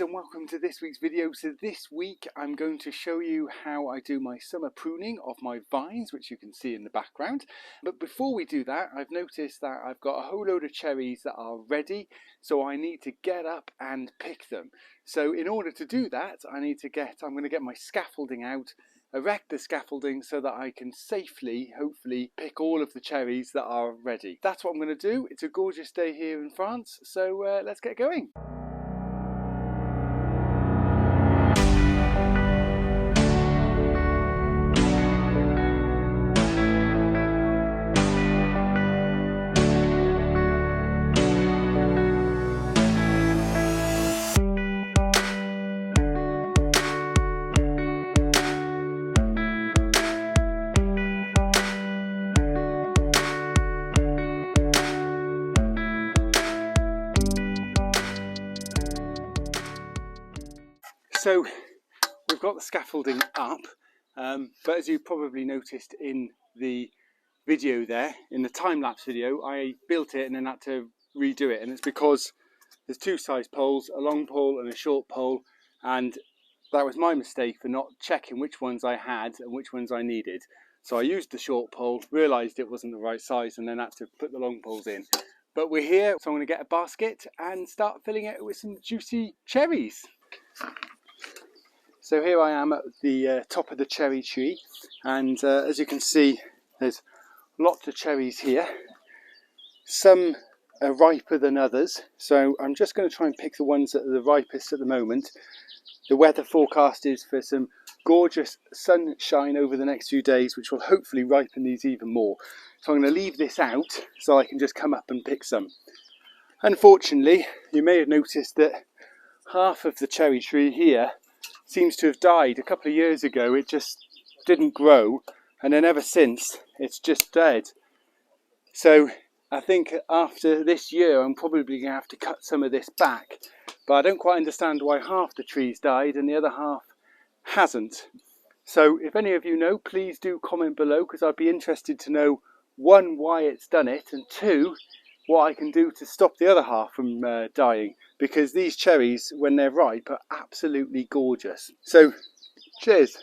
and welcome to this week's video. So this week I'm going to show you how I do my summer pruning of my vines, which you can see in the background. But before we do that, I've noticed that I've got a whole load of cherries that are ready, so I need to get up and pick them. So in order to do that, I'm going to get my scaffolding out, erect the scaffolding so that I can safely, hopefully, pick all of the cherries that are ready. That's what I'm going to do. It's a gorgeous day here in France, so let's get going. So we've got the scaffolding up, but as you probably noticed in the video there, in the time-lapse video, I built it and then had to redo it, and it's because there's two size poles, a long pole and a short pole, and that was my mistake for not checking which ones I had and which ones I needed. So I used the short pole, realised it wasn't the right size, and then had to put the long poles in. But we're here, so I'm going to get a basket and start filling it with some juicy cherries. So here I am at the top of the cherry tree, and as you can see, there's lots of cherries here. Some are riper than others, so I'm just going to try and pick the ones that are the ripest at the moment. The weather forecast is for some gorgeous sunshine over the next few days, which will hopefully ripen these even more. So I'm going to leave this out so I can just come up and pick some. Unfortunately, you may have noticed that half of the cherry tree here seems to have died. A couple of years ago it just didn't grow, and then ever since it's just dead. So I think after this year I'm probably going to have to cut some of this back, but I don't quite understand why half the trees died and the other half hasn't. So if any of you know, please do comment below, because I'd be interested to know, one, why it's done it, and two, what I can do to stop the other half from dying, because these cherries, when they're ripe, are absolutely gorgeous. So cheers.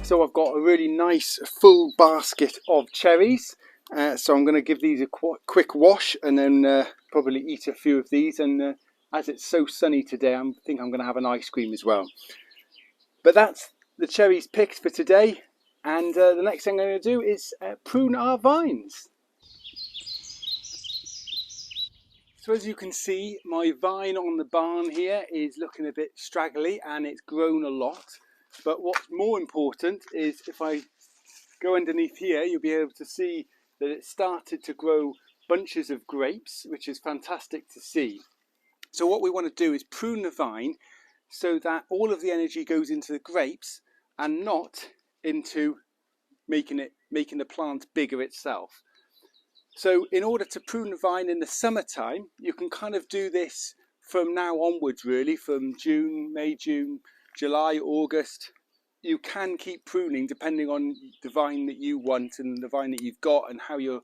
So I've got a really nice full basket of cherries, so I'm going to give these a quick wash and then probably eat a few of these, and as it's so sunny today, I think I'm going to have an ice cream as well. But that's the cherries picked for today, and the next thing I'm going to do is prune our vines. So as you can see, my vine on the barn here is looking a bit straggly and it's grown a lot. But what's more important is if I go underneath here, you'll be able to see that it started to grow bunches of grapes, which is fantastic to see. So what we want to do is prune the vine so that all of the energy goes into the grapes and not into making the plant bigger itself. So in order to prune the vine in the summertime, you can kind of do this from now onwards, really, from June, May, June, July, August. You can keep pruning depending on the vine that you want and the vine that you've got and how you're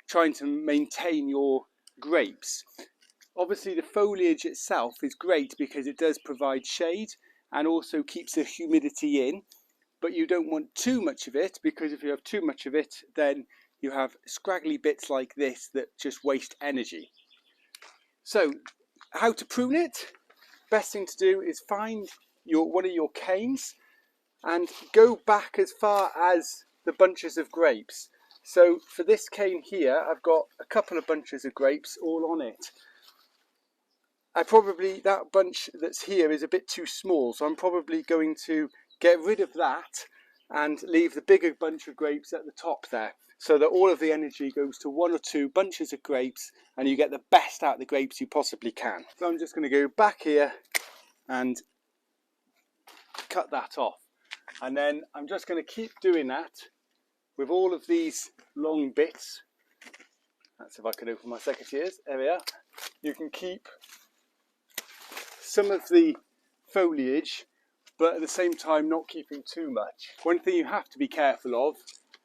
trying to maintain your grapes. Obviously the foliage itself is great because it does provide shade and also keeps the humidity in, but you don't want too much of it, because if you have too much of it, then you have scraggly bits like this that just waste energy. So how to prune it? Best thing to do is find one of your canes and go back as far as the bunches of grapes. So for this cane here, I've got a couple of bunches of grapes all on it. That bunch that's here is a bit too small, so I'm probably going to get rid of that and leave the bigger bunch of grapes at the top there, so that all of the energy goes to 1 or 2 bunches of grapes and you get the best out of the grapes you possibly can. So I'm just going to go back here and cut that off, and then I'm just going to keep doing that with all of these long bits. That's if I can open my secateurs. There we are. You can keep some of the foliage, but at the same time not keeping too much. One thing you have to be careful of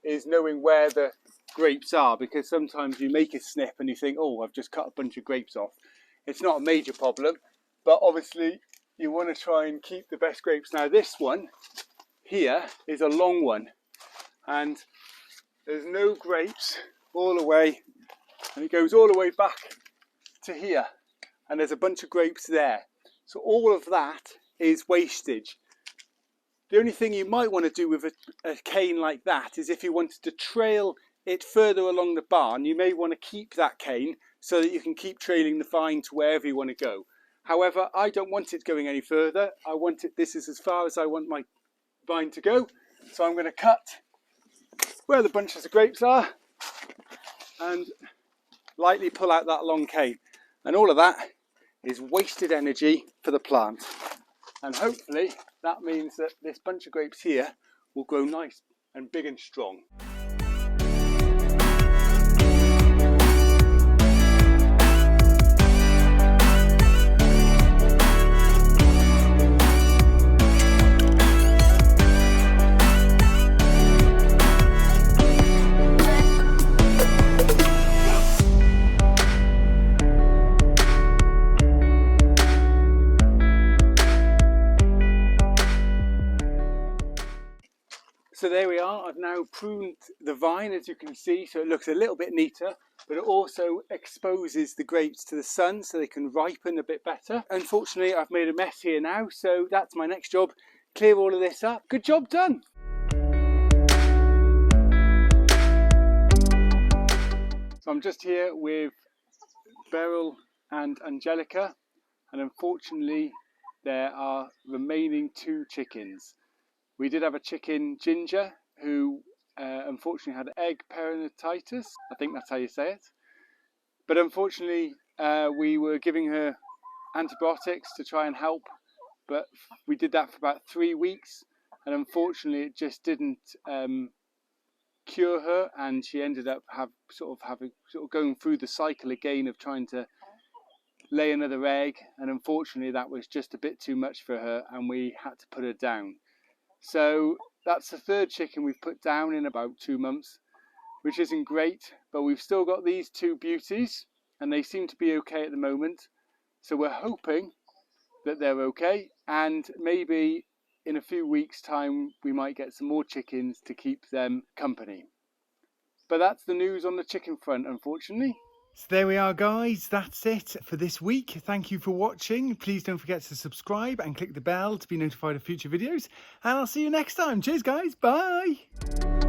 is knowing where the grapes are, because sometimes you make a snip and you think, oh, I've just cut a bunch of grapes off. It's not a major problem, but obviously you want to try and keep the best grapes. Now this one here is a long one, and there's no grapes all the way, and it goes all the way back to here, and there's a bunch of grapes there. So all of that is wastage. The only thing you might want to do with a cane like that is if you wanted to trail it further along the barn, you may want to keep that cane so that you can keep trailing the vine to wherever you want to go. However, I don't want it going any further. I want it, this is as far as I want my vine to go. So I'm going to cut where the bunches of grapes are and lightly pull out that long cane. And all of that is wasted energy for the plant. And hopefully that means that this bunch of grapes here will grow nice and big and strong. So there we are. I've now pruned the vine, as you can see, so it looks a little bit neater, but it also exposes the grapes to the sun so they can ripen a bit better. Unfortunately, I've made a mess here now, so that's my next job. Clear all of this up. Good job done. So I'm just here with Beryl and Angelica, and unfortunately there are remaining 2 chickens. We did have a chicken, Ginger, who unfortunately had egg peritonitis. I think that's how you say it. But unfortunately, we were giving her antibiotics to try and help. But we did that for about 3 weeks. And unfortunately, it just didn't cure her. And she ended up going through the cycle again of trying to lay another egg. And unfortunately, that was just a bit too much for her. And we had to put her down. So that's the 3rd chicken we've put down in about 2 months, which isn't great, but we've still got these 2 beauties and they seem to be okay at the moment. So we're hoping that they're okay, and maybe in a few weeks' time we might get some more chickens to keep them company. But that's the news on the chicken front, unfortunately. So there we are, guys. That's it for this week. Thank you for watching. Please don't forget to subscribe and click the bell to be notified of future videos. And I'll see you next time. Cheers, guys. Bye.